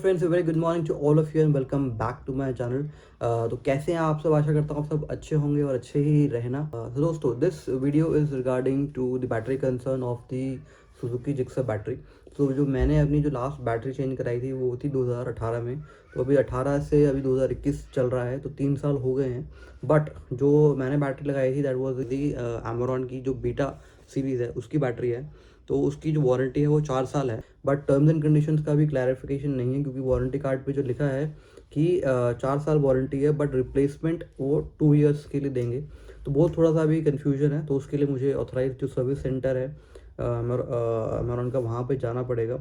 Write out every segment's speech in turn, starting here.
Friends, very good morning to all of you and welcome back to my channel. तो कैसे हैं आप सब? आशा करता हूँ आप सब अच्छे होंगे और अच्छे ही रहना। तो दोस्तों, this video is regarding to the battery concern of the Suzuki Gixxer battery. तो जो मैंने अपनी जो लास्ट बैटरी चेंज कराई थी वो थी 2018 में। तो अभी 18 से अभी 2021 चल रहा है, तो 3 साल हो गए हैं। बट जो मैंने बैटरी लगाई थी दैट वाज दी एमरॉन की जो बीटा सीरीज़ है उसकी बैटरी है। तो उसकी जो वारंटी है वो 4 साल है। बट टर्म्स एंड कंडीशंस का भी क्लैरिफिकेशन नहीं है, क्योंकि वारंटी कार्ड पे जो लिखा है कि 4 साल वारंटी है बट रिप्लेसमेंट वो 2 ईयर्स के लिए देंगे। तो बहुत थोड़ा सा अभी कन्फ्यूजन है। तो उसके लिए मुझे ऑथराइज जो सर्विस सेंटर है अमेरॉन का, वहाँ पे जाना पड़ेगा।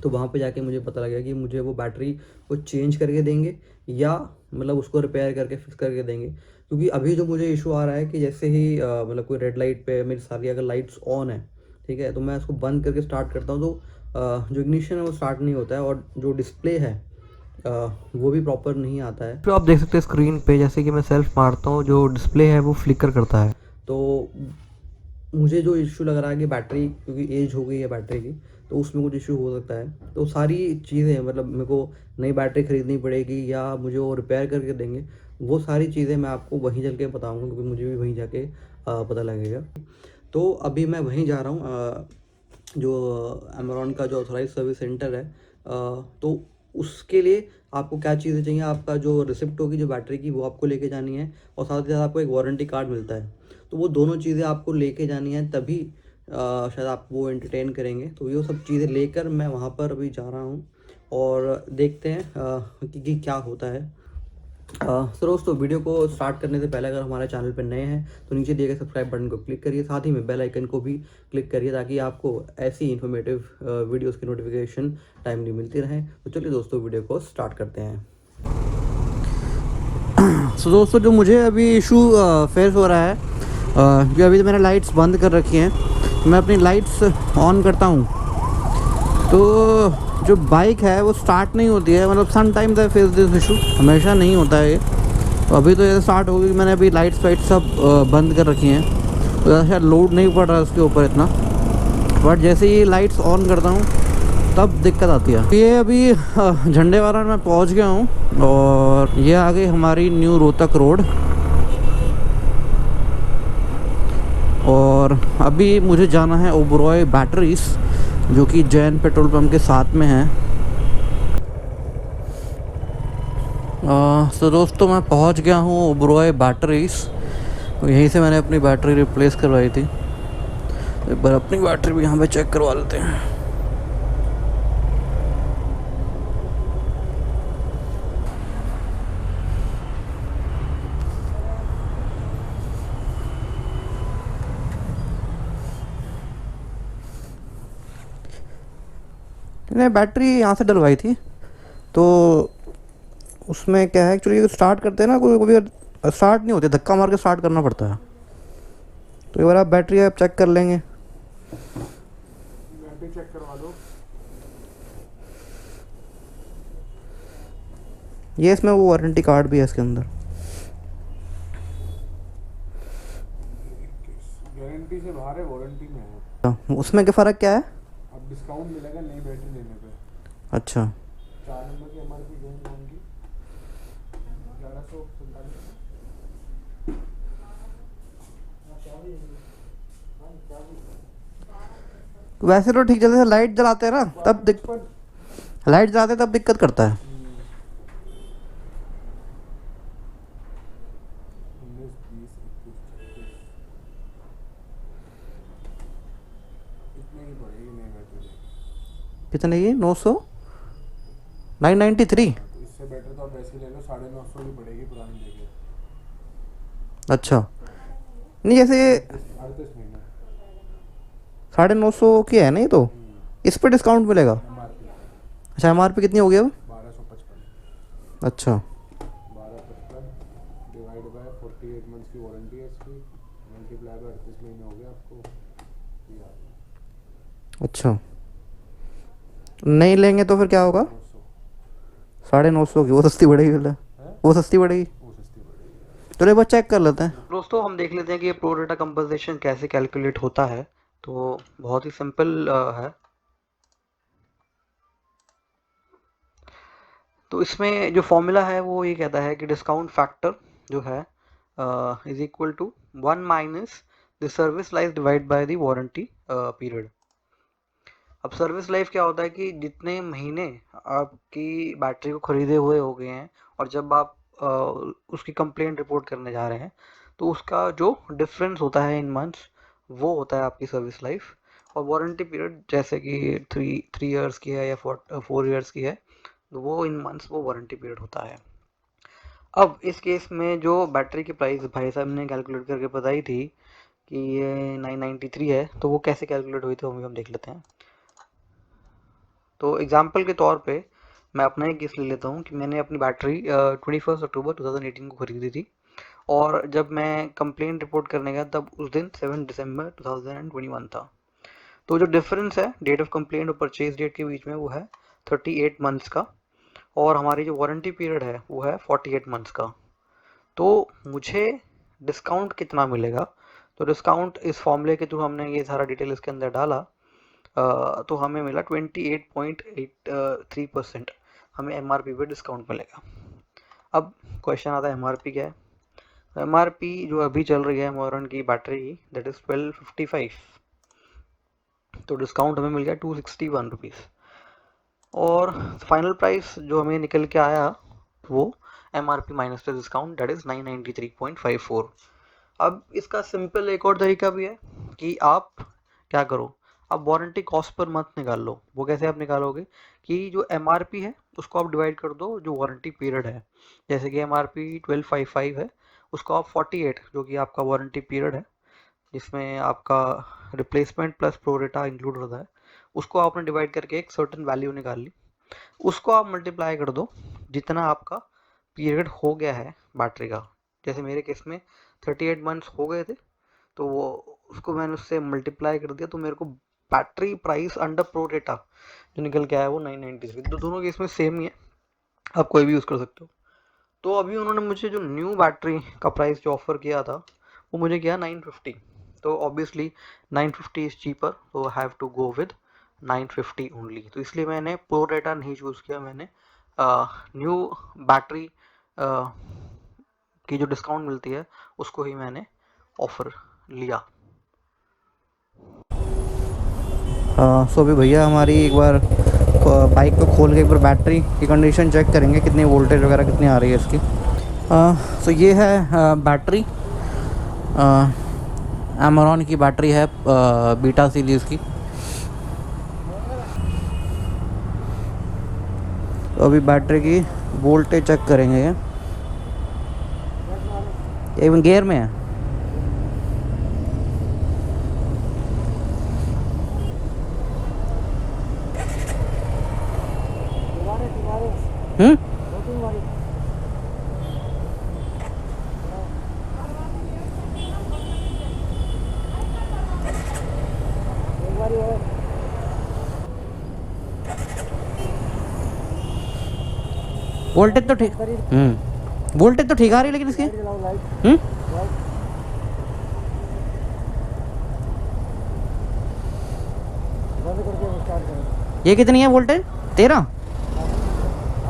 तो वहाँ पे जाके मुझे पता लगेगा कि मुझे वो बैटरी को चेंज करके देंगे या मतलब उसको रिपेयर करके फिक्स करके देंगे। क्योंकि अभी जो मुझे इशू आ रहा है कि जैसे ही मतलब कोई रेड लाइट पे मेरी सारी अगर लाइट्स ऑन है, ठीक है, तो मैं उसको बंद करके स्टार्ट करता हूँ तो जो इग्निशन है वो स्टार्ट नहीं होता है, और जो डिस्प्ले है अ, वो भी प्रॉपर नहीं आता है। तो आप देख सकते हैं स्क्रीन पे, जैसे कि मैं सेल्फ मारता हूँ जो डिस्प्ले है वो फ्लिकर करता है। तो मुझे जो इशू लग रहा है कि बैटरी, क्योंकि एज हो गई है बैटरी की, तो उसमें कुछ इशू हो सकता है। तो सारी चीज़ें मतलब मेरे को नई बैटरी ख़रीदनी पड़ेगी या मुझे वो रिपेयर करके देंगे, वो सारी चीज़ें मैं आपको वहीं चल के बताऊँगा, क्योंकि मुझे भी वहीं जाके पता लगेगा। तो अभी मैं वहीं जा रहा हूँ, जो अमेरॉन का जो ऑथराइज सर्विस सेंटर है। तो उसके लिए आपको क्या चीज़ें चाहिए, आपका जो रिसिप्ट होगी जो बैटरी की वो आपको लेके जानी है, और साथ ही साथ आपको एक वारंटी कार्ड मिलता है। तो वो दोनों चीज़ें आपको लेके जानी है, तभी शायद आप वो एंटरटेन करेंगे। तो ये सब चीज़ें लेकर मैं वहाँ पर अभी जा रहा हूँ और देखते हैं कि क्या होता है। तो दोस्तों, वीडियो को स्टार्ट करने से पहले अगर हमारे चैनल पर नए हैं तो नीचे दिए गए सब्सक्राइब बटन को क्लिक करिए, साथ ही में बेल आइकन को भी क्लिक करिए, ताकि आपको ऐसी इन्फॉर्मेटिव वीडियोस की नोटिफिकेशन टाइमली मिलती रहे। तो चलिए दोस्तों, वीडियो को स्टार्ट करते हैं। सो दोस्तों, जो मुझे अभी इशू फेस हो रहा है, कि अभी तो मैंने लाइट्स बंद कर रखी हैं, मैं अपनी लाइट्स ऑन करता हूँ तो जो बाइक है वो स्टार्ट नहीं होती है। मतलब sometimes I face this issue, हमेशा नहीं होता है ये। तो अभी तो ये स्टार्ट हो गई, मैंने अभी लाइट्स वाइट सब बंद कर रखी हैं, तो शायद लोड नहीं पड़ रहा है उसके ऊपर इतना। बट जैसे ही लाइट्स ऑन करता हूँ तब दिक्कत आती है। ये अभी झंडेवाला में पहुँच गया हूँ, और ये आ गई हमारी न्यू रोहतक रोड। और अभी मुझे जाना है ओबरॉय बैटरीज, जो कि जैन पेट्रोल पंप के साथ में है। तो दोस्तों, मैं पहुंच गया हूँ ओबरॉय बैटरीज। तो यहीं से मैंने अपनी बैटरी रिप्लेस करवाई थी। एक बार अपनी बैटरी भी यहाँ पे चेक करवा लेते हैं। मैंने बैटरी यहाँ से डलवाई थी, तो उसमें क्या है एक्चुअली, स्टार्ट करते हैं ना, कोई कभी स्टार्ट नहीं होती, धक्का मार के स्टार्ट करना पड़ता है। तो एक बार आप बैटरी आप चेक कर लेंगे। बैटरी चेक करवा दो। ये इसमें वो वारंटी कार्ड भी है इसके अंदर। गारंटी से बाहर है, वारंटी में है। उसमें क्या फ़र्क क्या है? अब डिस्काउंट मिलेगा नई बैटरी लेने पे। अच्छा, 4 नंबर की एमआरपी जो है उनकी 1147। वैसे तो ठीक चलता है, लाइट जलाते हैं ना तब लाइट जलाते हैं तब दिक्कत करता है। 19, 20, 21, 26 इतने की पड़ेगी नई बैटरी। कितने की? 900 993। तो इससे बेटर तो आप वैसे ले लो, 950 की पड़ेगी पुरानी लेके। अच्छा, नहीं जैसे 38 महीने 950 की है ना ये, तो इस पर डिस्काउंट मिलेगा। एमआरपी अच्छा, एमआरपी कितनी हो गई अब? 1255। अच्छा 1255 डिवाइड बाय 48 मंथ्स की वारंटी है इसकी, मल्टीप्लाई बाय 38 महीने हो गए आपको। ये आ गया अच्छा, नहीं लेंगे तो फिर क्या होगा? 900 950 की, वो सस्ती पड़ेगी फिर। है, वो सस्ती पड़ेगी। वो सस्ती पड़ेगी। चलो एक बार चेक कर लेते हैं। दोस्तों, हम देख लेते हैं कि ये प्रो डेटा कंपोजिशन कैसे कैलकुलेट होता है। तो बहुत ही सिंपल है। तो इसमें जो फॉर्मूला है वो ये कहता है कि डिस्काउंट फैक्टर जो है is equal to 1 minus the service life divide by the warranty period. अब सर्विस लाइफ क्या होता है कि जितने महीने आपकी बैटरी को खरीदे हुए हो गए हैं और जब आप उसकी कंप्लेंट रिपोर्ट करने जा रहे हैं तो उसका जो डिफरेंस होता है इन मंथ्स वो होता है आपकी सर्विस लाइफ। और वारंटी पीरियड जैसे कि थ्री इयर्स की है या 4 इयर्स की है तो वो इन मंथ्स वो वारंटी पीरियड होता है। अब इस केस में जो बैटरी की प्राइस भाई साहब ने कैलकुलेट करके बताई थी कि ये 993 है, तो वो कैसे कैलकुलेट हुई थी वो भी हम देख लेते हैं। तो एग्जाम्पल के तौर पे मैं अपना ही केस ले लेता हूँ कि मैंने अपनी बैटरी 21 अक्टूबर 2018 को खरीदी थी और जब मैं कंप्लेंट रिपोर्ट करने गया तब उस दिन 7 दिसंबर 2021 था। तो जो डिफरेंस है डेट ऑफ कंप्लेंट और परचेज डेट के बीच में वो है 38 मंथ्स का और हमारी जो वारंटी पीरियड है वो है 48 मंथ्स का। तो मुझे डिस्काउंट कितना मिलेगा? तो डिस्काउंट इस फॉर्मूले के थ्रू हमने ये सारा डिटेल इसके अंदर डाला तो हमें मिला 28.83% हमें एमआरपी पे डिस्काउंट मिलेगा। अब क्वेश्चन आता है एमआरपी क्या है? एमआरपी जो अभी चल रही है मोरन की बैटरी की दैट इज 1255, तो डिस्काउंट हमें मिल गया 261 रुपीज़ और फाइनल प्राइस जो हमें निकल के आया वो एमआरपी माइनस पे डिस्काउंट दैट इज 993.54। अब इसका सिंपल एक और तरीका भी है कि आप क्या करो, आप वारंटी कॉस्ट पर मत निकाल लो। वो कैसे आप निकालोगे कि जो एमआरपी है उसको आप डिवाइड कर दो जो वारंटी पीरियड है। जैसे कि एमआरपी 1255 है, उसको आप 48 जो कि आपका वारंटी पीरियड है जिसमें आपका रिप्लेसमेंट प्लस प्रोरेटा इंक्लूड होता है, उसको आपने डिवाइड करके एक सर्टेन वैल्यू निकाल ली, उसको आप मल्टीप्लाई कर दो जितना आपका पीरियड हो गया है बैटरी का। जैसे मेरे केस में 38 मंथ्स हो गए थे तो वो उसको मैंने उससे मल्टीप्लाई कर दिया तो मेरे को बैटरी प्राइस अंडर प्रोरेटा जो निकल के आया वो 993। तो दोनों केस में सेम ही है, आप कोई भी यूज़ कर सकते हो। तो अभी उन्होंने मुझे जो न्यू बैटरी का प्राइस जो ऑफर किया था वो मुझे किया 950। तो ऑब्वियसली 950 इज़ चीपर, तो I have to go with 950 only. तो इसलिए मैंने प्रो डेटा नहीं चूज़ किया, मैंने न्यू बैटरी की जो डिस्काउंट मिलती है उसको ही मैंने ऑफर लिया। सो अभी भैया हमारी एक बार बाइक को खोल के एक बार बैटरी की कंडीशन चेक करेंगे कितनी वोल्टेज वगैरह कितनी आ रही है इसकी। सो ये है बैटरी, एमरॉन की बैटरी है बीटा सीरीज़ की। तो अभी बैटरी की वोल्टेज चेक करेंगे, ये इवन गियर में है। वोल्टेज तो ठीक, वोल्टेज तो ठीक आ रही है लेकिन इसकी ये कितनी है वोल्टेज? 13।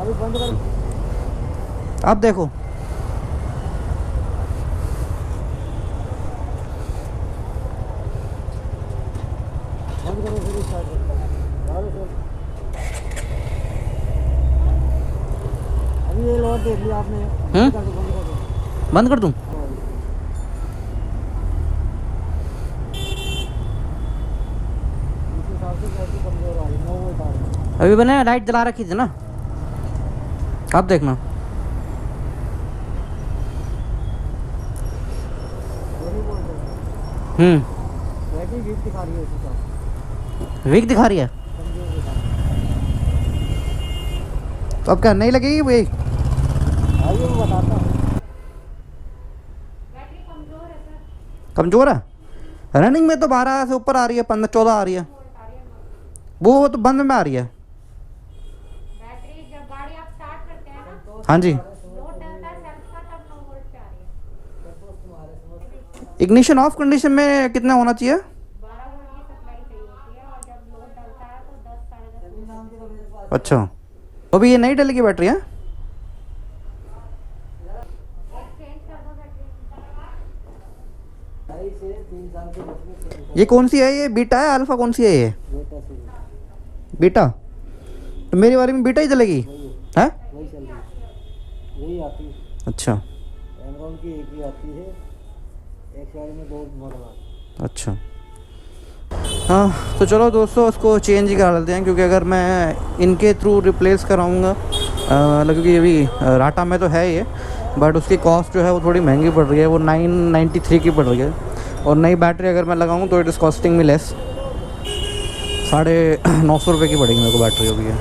अभी बंद कर, अब देखो बंद करो फिर स्टार्ट करो। अभी ये लोड देख लिया आपने, बंद कर दूं? अभी मैंने लाइट जला रखी थी ना, अब देखना। वीक दिखा रही है तो अब क्या नहीं लगेगी भाई? कमजोर है, रनिंग में तो 12 से ऊपर आ रही है, 15-14 आ रही है, वो तो बंद में आ रही है। बैटरी जब गाड़ी आप स्टार्ट करते हैं ना, हाँ जी, लोड डलता है सेल्फ का तब 9 वोल्ट पे आ रही है। इग्निशन ऑफ कंडीशन में कितना होना चाहिए? 12 वोल्ट की सप्लाई चाहिए होती है और जब लोड डलता है तो 10 साढ़े 10 वोल्ट। अच्छा, तो अभी ये नई डली की बैटरी है? एक्सचेंज कर दो बैटरी। से 3 साल के बचने ये कौन सी है, ये बीटा है अल्फा, कौन सी है ये? बेटा से बीटा? तो मेरी वाली में बीटा ही चलेगी है? वही चल रही है, यही आती है। अच्छा एमरॉन की एक ही आती है, एक साइड में 2 मॉडल। अच्छा। हाँ तो चलो दोस्तों उसको चेंज ही करा लेते हैं, क्योंकि अगर मैं इनके थ्रू रिप्लेस कराऊँगा मतलब क्योंकि ये भी राटा में तो है ये, बट उसकी कॉस्ट जो है वो थोड़ी महंगी पड़ रही है, वो 993 की पड़ रही है। और नई बैटरी अगर मैं लगाऊँ तो it is costing me less, 950 रुपये की पड़ेगी मेरे को बैटरी अभी है।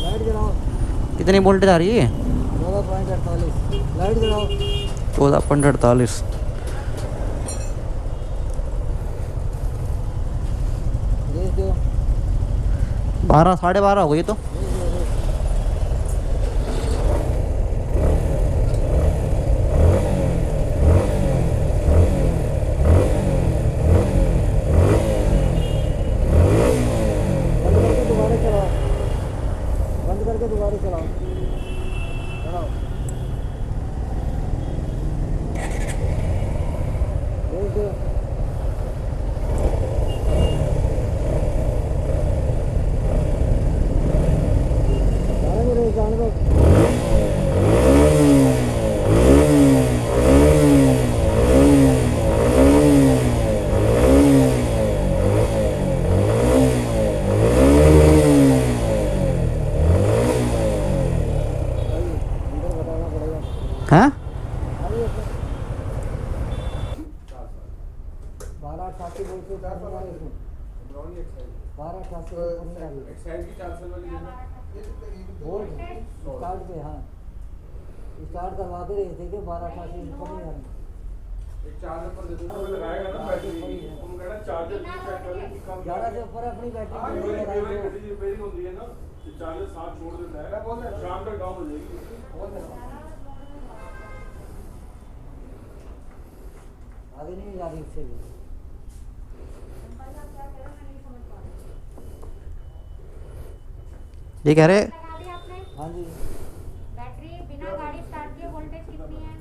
लाइट जलाओ, कितनी वोल्टेज आ रही है? 14.48। लाइट जलाओ, 14.48। रेस दो, 12 12:30 हो गई तो। बंद करके दोबारा चलाओ, चलाओ, रेस दो, जाने दो। बताना पड़ेगा। हैं? 1288 बोल के 1288 एक्साइड की 4 साल वाली लेना। वोल्ट स्टार्ट पे, हाँ स्टार्ट करवाते रहे थे कि 1288 ऊपर नहीं आना। एक 4 नंबर दे दो, तो लगाएगा ना बैटरी, तुम कहना चार्जर की चेक करो कि कम 11 से ऊपर अपनी हाँ, बैटरी ये लगाई वाली तो घड़ी रिपेयरिंग होती है ना, ये चार्जर साथ छोड़ देता है, शाम तक डाउन हो जाएगी। आगे नहीं जा रही इससे भी। ये कह रहे लगा दी आपने हाँ जी, बैटरी बिना गाड़ी स्टार्ट किए वोल्टेज कितनी है?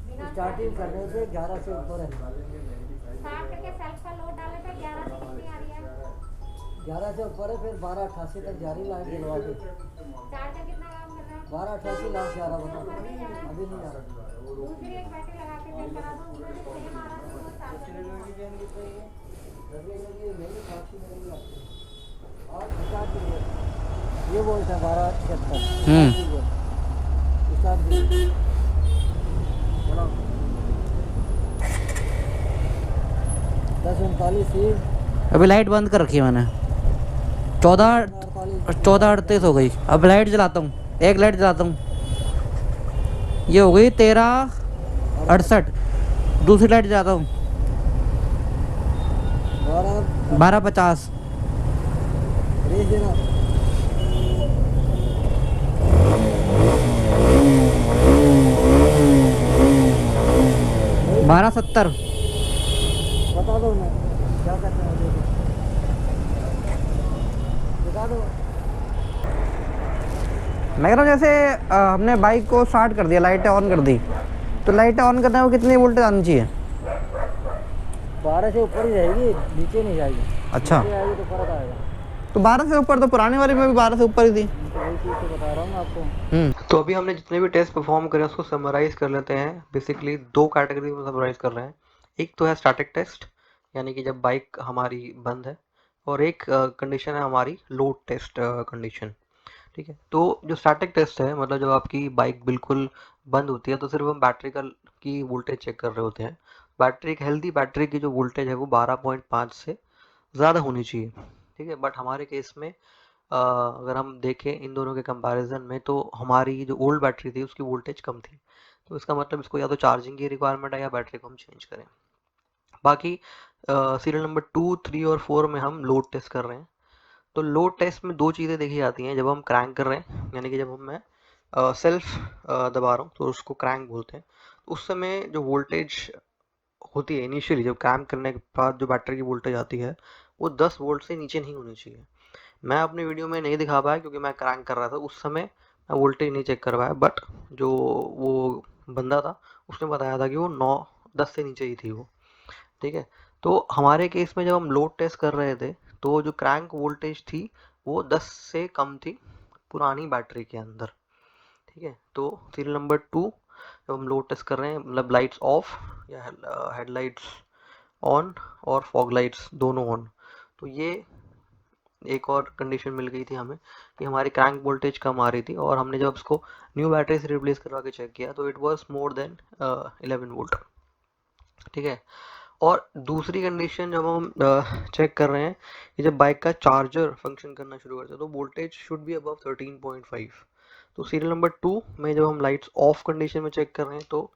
बिना स्टार्टिंग करने से 11 से ऊपर है। स्टार्ट करके सेल्फ का लोड डाले तो 11 से कितनी आ रही है? 11 से ऊपर है, फिर 1288 तक जारी लाइट जलवा के चार्जर कितना काम कर रहा है? 1288 लाख 11 बता, अभी नहीं आ रहा। दूसरी एक बैटरी लगा के चेक करा दो, उसमें भी सेम आ रहा है तो वो चार्जर ये बोलते हैं 1276। स्टार्ट 10:39 अभी लाइट बंद कर रखी है मैंने, 14:38 हो गई। अब लाइट जलाता हूँ, एक लाइट जलाता हूँ, ये हो गई 13:68। दूसरी लाइट जलाता हूँ, 12:50। रेस देना, 12:70। बता दो ना क्या करना है, बता दो। मैं कह रहा हूँ जैसे हमने बाइक को स्टार्ट कर दिया, लाइटें ऑन कर दी, तो लाइटें ऑन करने में कितनी वोल्टेज आनी चाहिए? 12 से ऊपर ही रहेगी, नीचे नहीं जाएगी। अच्छा, नीचे आएगी तो फर्क आएगा। तो 12 से ऊपर तो पुरानी वाली में भी 12 से ऊपर ही थी। तो वही चीज़ तो बता रहा हूँ आपको। तो अभी हमने जितने भी टेस्ट परफॉर्म करे उसको समराइज कर लेते हैं। बेसिकली 2 कैटेगरी में समराइज कर रहे हैं। एक तो है स्टैटिक टेस्ट, यानी कि जब बाइक हमारी बंद है, और एक कंडीशन है हमारी लोड टेस्ट कंडीशन। ठीक है, तो जो स्टैटिक टेस्ट है मतलब जब आपकी बाइक बिल्कुल बंद होती है तो सिर्फ हम बैटरी की वोल्टेज चेक कर रहे होते हैं। बैटरी, एक हेल्दी बैटरी की जो वोल्टेज है वो 12.5 से ज़्यादा होनी चाहिए। ठीक है, बट हमारे केस में अगर हम देखें इन दोनों के कंपैरिजन में तो हमारी जो ओल्ड बैटरी थी उसकी वोल्टेज कम थी, तो इसका मतलब इसको या तो चार्जिंग की रिक्वायरमेंट है या बैटरी को हम चेंज करें। बाकी सीरियल नंबर 2, 3 और 4 में हम लोड टेस्ट कर रहे हैं। तो लोड टेस्ट में 2 चीज़ें देखी जाती हैं। जब हम क्रैंक कर रहे हैं, यानी कि जब मैं सेल्फ दबा रहा हूँ तो उसको क्रैंक बोलते हैं, तो उस समय जो वोल्टेज होती है इनिशियली, जब क्रैंक करने के बाद जो बैटरी की वोल्टेज आती है वो 10 वोल्ट से नीचे नहीं होनी चाहिए। मैं अपनी वीडियो में नहीं दिखा पाया क्योंकि मैं क्रैंक कर रहा था उस समय, मैं वोल्टेज नहीं चेक कर पाया, बट जो वो बंदा था उसने बताया था कि वो 9-10 से नीचे ही थी वो। ठीक है, तो हमारे केस में जब हम लोड टेस्ट कर रहे थे तो जो क्रैंक वोल्टेज थी वो 10 से कम थी पुरानी बैटरी के अंदर। ठीक है, तो सीरियल नंबर 2 जब हम लोड टेस्ट कर रहे हैं, मतलब लाइट्स ऑफ या हेडलाइट्स ऑन और फॉग लाइट्स दोनों ऑन, तो ये एक और कंडीशन मिल गई थी हमें कि हमारी क्रैंक वोल्टेज कम आ रही थी, और हमने जब उसको न्यू बैटरी से रिप्लेस करवा के चेक किया तो it was more than 11 volt. ठीक है, और दूसरी कंडीशन जब हम चेक कर रहे हैं कि जब बाइक का चार्जर फंक्शन करना शुरू करता है तो वोल्टेज शुड बी अबव 13.5। तो सीरियल नंबर 2 में जब हम लाइट्स ऑफ कंडीशन में चेक कर रहे हैं तो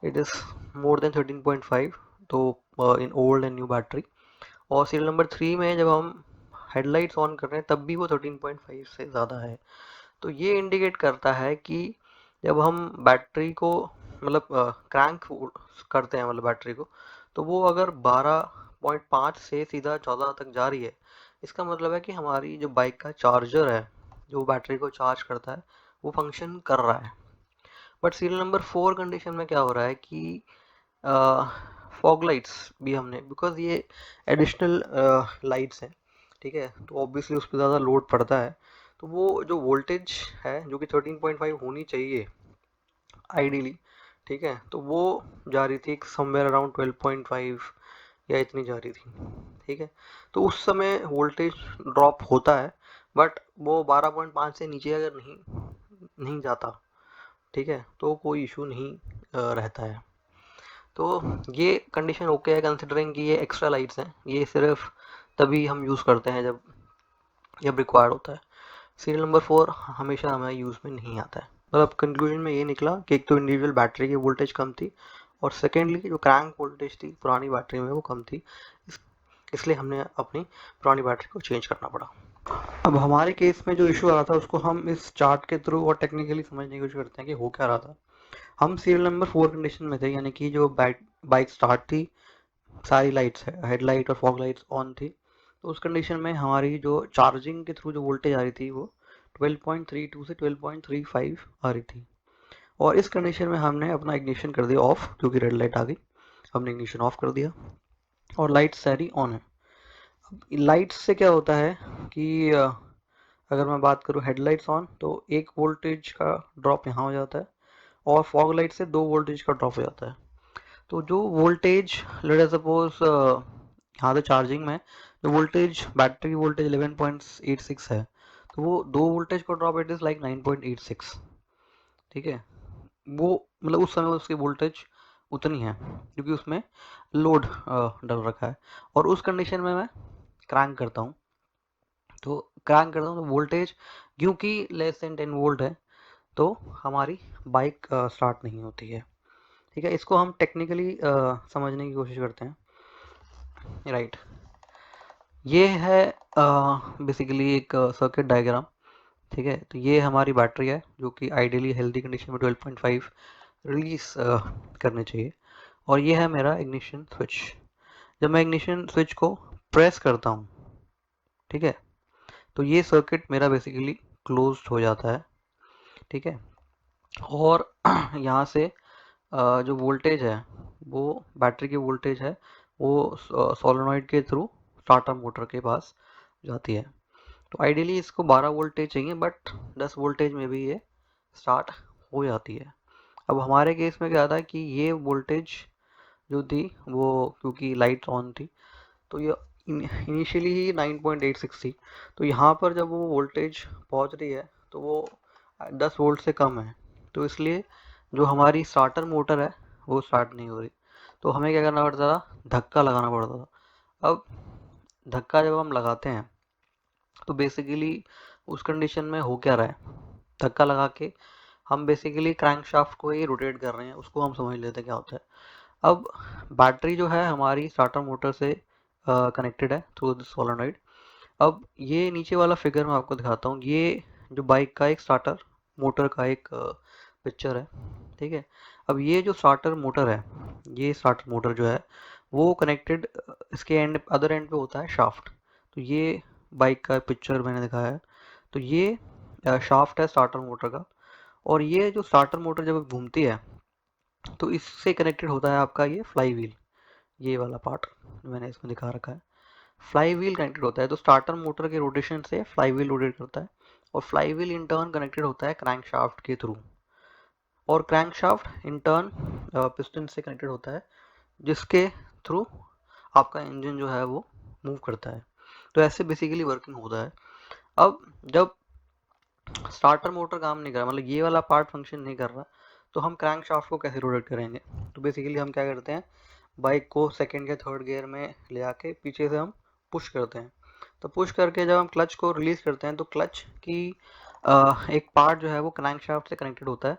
इट इज़ मोर देन 13.5, तो in old and new battery. और सीरियल नंबर 3 में जब हम हेडलाइट्स ऑन कर रहे हैं तब भी वो 13.5 से ज़्यादा है। तो ये इंडिकेट करता है कि जब हम बैटरी को मतलब क्रैंक करते हैं मतलब बैटरी को, तो वो अगर 12.5 से सीधा 14 तक जा रही है, इसका मतलब है कि हमारी जो बाइक का चार्जर है जो बैटरी को चार्ज करता है वो फंक्शन कर रहा है। बट सीरियल नंबर 4 कंडीशन में क्या हो रहा है कि फॉग लाइट्स भी हमने, बिकॉज ये एडिशनल लाइट्स हैं, ठीक है, तो ऑब्वियसली उस पर ज़्यादा लोड पड़ता है, तो वो जो वोल्टेज है जो कि 13.5 होनी चाहिए आइडियली, ठीक है, तो वो जा रही थी समवेयर अराउंड 12.5 या इतनी जा रही थी। ठीक है, तो उस समय वोल्टेज ड्रॉप होता है, बट वो 12.5 से नीचे अगर नहीं जाता, ठीक है, तो कोई इशू नहीं रहता है। तो ये कंडीशन ओके है, कंसिडरिंग कि ये एक्स्ट्रा लाइट्स हैं, ये सिर्फ तभी हम यूज़ करते हैं जब रिक्वायर्ड होता है। सीरियल नंबर 4 हमेशा हमारे यूज़ में नहीं आता है। मतलब कंक्लूजन में ये निकला कि एक तो इंडिविजुअल बैटरी की वोल्टेज कम थी, और सेकेंडली जो क्रैंक वोल्टेज थी पुरानी बैटरी में वो कम थी, इसलिए हमने अपनी पुरानी बैटरी को चेंज करना पड़ा। अब हमारे केस में जो इशू आ रहा था उसको हम इस चार्ट के थ्रू और टेक्निकली समझने की कोशिश करते हैं कि हो क्या रहा था। हम सीरियल नंबर 4 कंडीशन में थे, यानी कि जो बाइक स्टार्ट थी, सारी लाइट्स है, हेडलाइट और फॉग लाइट्स ऑन थी, तो उस कंडीशन में हमारी जो चार्जिंग के थ्रू जो वोल्टेज आ रही थी वो 12.32 से 12.35 आ रही थी। और इस कंडीशन में हमने अपना इग्निशन कर दिया ऑफ, क्योंकि रेड लाइट आ गई, हमने इग्निशन ऑफ कर दिया और लाइट्स सारी ऑन है। अब लाइट्स से क्या होता है कि अगर मैं बात करूँ हेडलाइट्स ऑन तो 1 वोल्टेज का ड्रॉप यहाँ हो जाता है, और फॉग लाइट से 2 वोल्टेज का ड्रॉप हो जाता है। तो जो वोल्टेज लेट सपोज यहाँ पे चार्जिंग में जो वोल्टेज बैटरी की वोल्टेज 11.86 है, तो वो 2 वोल्टेज का ड्रॉप इट इज़ लाइक 9.86। ठीक है, वो मतलब उस समय उसकी वोल्टेज उतनी है क्योंकि उसमें लोड डल रखा है। और उस कंडीशन में मैं क्रैंक करता हूँ, तो वोल्टेज क्योंकि लेस देन 10 वोल्ट है तो हमारी बाइक स्टार्ट नहीं होती है। ठीक है, इसको हम टेक्निकली समझने की कोशिश करते हैं। राइट, ये है बेसिकली एक सर्किट डायग्राम। ठीक है, तो ये हमारी बैटरी है जो कि आइडियली हेल्दी कंडीशन में 12.5 रिलीज करने चाहिए, और ये है मेरा इग्निशन स्विच। जब मैं इग्निशन स्विच को प्रेस करता हूँ, ठीक है, तो ये सर्किट मेरा बेसिकली क्लोज्ड हो जाता है। ठीक है, और यहाँ से जो वोल्टेज है वो बैटरी की वोल्टेज है वो सोलेनॉइड के थ्रू स्टार्टर मोटर के पास जाती है। तो आइडियली इसको 12 वोल्टेज चाहिए, बट 10 वोल्टेज में भी ये स्टार्ट हो जाती है। अब हमारे केस में क्या था कि ये वोल्टेज जो थी वो क्योंकि लाइट ऑन थी तो ये इनिशियली ही 9.86 थी, तो यहाँ पर जब वो वोल्टेज पहुँच रही है तो वो 10 वोल्ट से कम है, तो इसलिए जो हमारी स्टार्टर मोटर है वो स्टार्ट नहीं हो रही, तो हमें क्या करना पड़ता था, धक्का लगाना पड़ता था। अब धक्का जब हम लगाते हैं तो बेसिकली उस कंडीशन में हो क्या रहा है, धक्का लगा के हम बेसिकली क्रैंकशाफ्ट को ही रोटेट कर रहे हैं, उसको हम समझ लेते हैं क्या होता है। अब बैटरी जो है हमारी स्टार्टर मोटर से कनेक्टेड है थ्रू द सोलेनॉइड। अब ये नीचे वाला फिगर मैं आपको दिखाता हूँ, ये जो बाइक का एक स्टार्टर मोटर का एक पिक्चर है। ठीक है, अब ये जो स्टार्टर मोटर है, ये स्टार्टर मोटर जो है वो कनेक्टेड इसके एंड अदर एंड पे होता है शाफ्ट। तो ये बाइक का पिक्चर मैंने दिखाया है। तो ये शाफ्ट है स्टार्टर मोटर का, और ये जो स्टार्टर मोटर जब घूमती है तो इससे कनेक्टेड होता है आपका ये फ्लाई व्हील। ये वाला पार्ट मैंने इसमें दिखा रखा है, फ्लाई व्हील कनेक्टेड होता है। तो स्टार्टर मोटर के रोटेशन से फ्लाई व्हील रोटेट करता है, और fly wheel in turn connected होता है क्रैंक शाफ्ट के थ्रू, और crank shaft in turn piston से कनेक्टेड होता है, जिसके थ्रू आपका इंजन जो है वो मूव करता है। तो ऐसे बेसिकली वर्किंग होता है। अब जब स्टार्टर मोटर काम नहीं कर रहा, मतलब ये वाला पार्ट फंक्शन नहीं कर रहा, तो हम क्रैंक शाफ्ट को कैसे रोटेट करेंगे? तो बेसिकली हम क्या करते हैं, बाइक को सेकंड या थर्ड गियर में ले आके पीछे से हम पुश करते हैं। तो पुश करके जब हम क्लच को रिलीज करते हैं तो क्लच की एक पार्ट जो है वो क्रैंक शाफ्ट से कनेक्टेड होता है,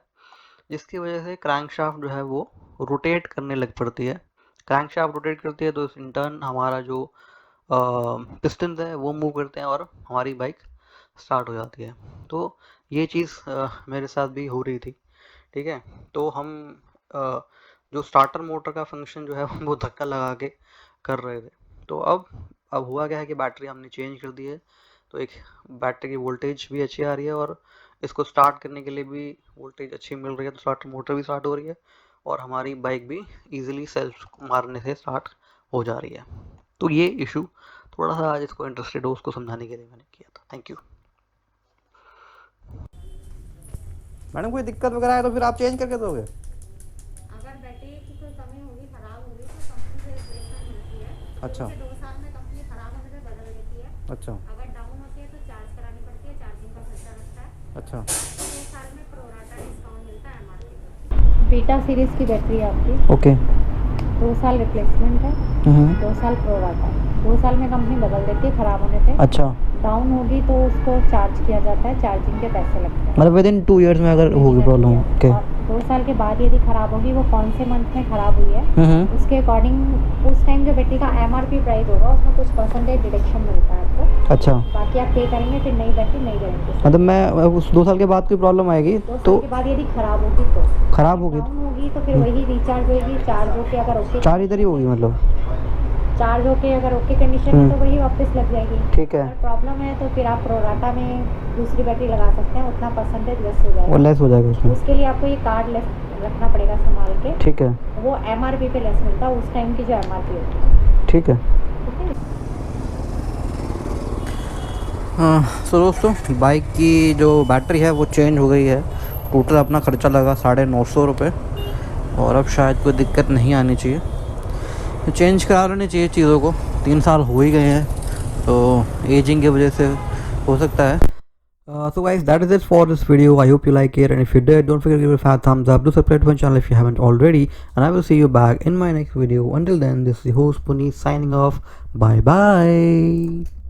जिसकी वजह से क्रैंक शाफ्ट जो है वो रोटेट करने लग पड़ती है। क्रैंक शाफ्ट रोटेट करती है तो इन टर्न हमारा जो पिस्टन है वो मूव करते हैं और हमारी बाइक स्टार्ट हो जाती है। तो ये चीज़ मेरे साथ भी हो रही थी, ठीक है। तो हम जो स्टार्टर मोटर का फंक्शन जो है वो धक्का लगा के कर रहे थे। तो अब हुआ क्या है कि बैटरी हमने चेंज कर दी है, तो एक बैटरी की वोल्टेज भी अच्छी आ रही है, और इसको स्टार्ट करने के लिए भी वोल्टेज अच्छी मिल रही है, तो स्टार्टर मोटर भी स्टार्ट हो रही है, और हमारी बाइक भी ईजिली सेल्फ मारने से स्टार्ट हो जा रही है। तो ये इशू थोड़ा सा आज इसको इंटरेस्टेड हो उसको समझाने के लिए मैंने किया था। Thank you. मैडम कोई दिक्कत वगैरह है तो फिर आप चेंज करके दोगे? अगर बैटरी की कोई कमी होगी, खराब होगी, तो कंपनी से रिप्लेसमेंट मिलती है। अच्छा। 2 साल में कंपनी खराब होने पे बदल देती है। अच्छा अगर डाउन होती है तो चार्ज करानी पड़ती है, चार्जिंग का खर्चा लगता है। अच्छा 2 साल में प्रोराटा डिस्काउंट मिलता है MRP। बीटा सीरीज की बैटरी है आपकी, ओके 2 साल रिप्लेसमेंट है, 2 साल प्रोराटा। 2 साल में कंपनी बदल देती है खराब होने पे। अच्छा, डाउन होगी तो उसको चार्ज किया जाता है, चार्जिंग के पैसे लगते हैं। मतलब विद इन 2 ईयर्स में अगर होगी प्रॉब्लम? ओके। और 2 साल के बाद यदि खराब होगी, वो कौन से मंथ में खराब हुई है उसके अकॉर्डिंग उस टाइम जो बैटरी का MRP प्राइस होगा उसमें कुछ परसेंटेज डिडक्शन मिलता है आपको। अच्छा, बाकी आप पे करेंगे, फिर नई बैटरी नई गारंटी। मतलब मैं उस 2 साल के बाद कोई प्रॉब्लम आएगी 2 साल तो के बाद यदि खराब होगी तो खराब होगी, डाउन होगी तो फिर वही रिचार्ज होगी। चार्ज होके अगर ओके, 4 इधर ही होगी मतलब? चार्ज होके अगर ओके कंडीशन में तो वही वापस लग जाएगी। ठीक है, अगर प्रॉब्लम है तो फिर आप प्रोराटा में दूसरी बैटरी लगा सकते हैं, उतना परसेंटेज लेस हो वो जाएगा। लेस हो जाएगा उसमें? उसके लिए आपको ये कार्ड लेस रखना पड़ेगा संभाल के। ठीक है, वो MRP पे लेस मिलता है, उस टाइम की जो MRP होती है। ठीक है। ठीक है। हाँ, सो दोस्तों बाइक की जो बैटरी है वो चेंज हो गई है। टोटल अपना खर्चा लगा 950 रुपये, और अब शायद कोई दिक्कत नहीं आनी चाहिए। तो चेंज करा लेनी चाहिए चीज़ों को, 3 साल हो ही गए हैं, तो एजिंग की वजह से हो सकता है। So guys, that is it for this video. I hope you like it, and if you did, don't forget to give it a fat thumbs up. Do subscribe to my channel if you haven't already, and I will see you back in my next video. Until then, this is the host Puneet signing off. Bye bye.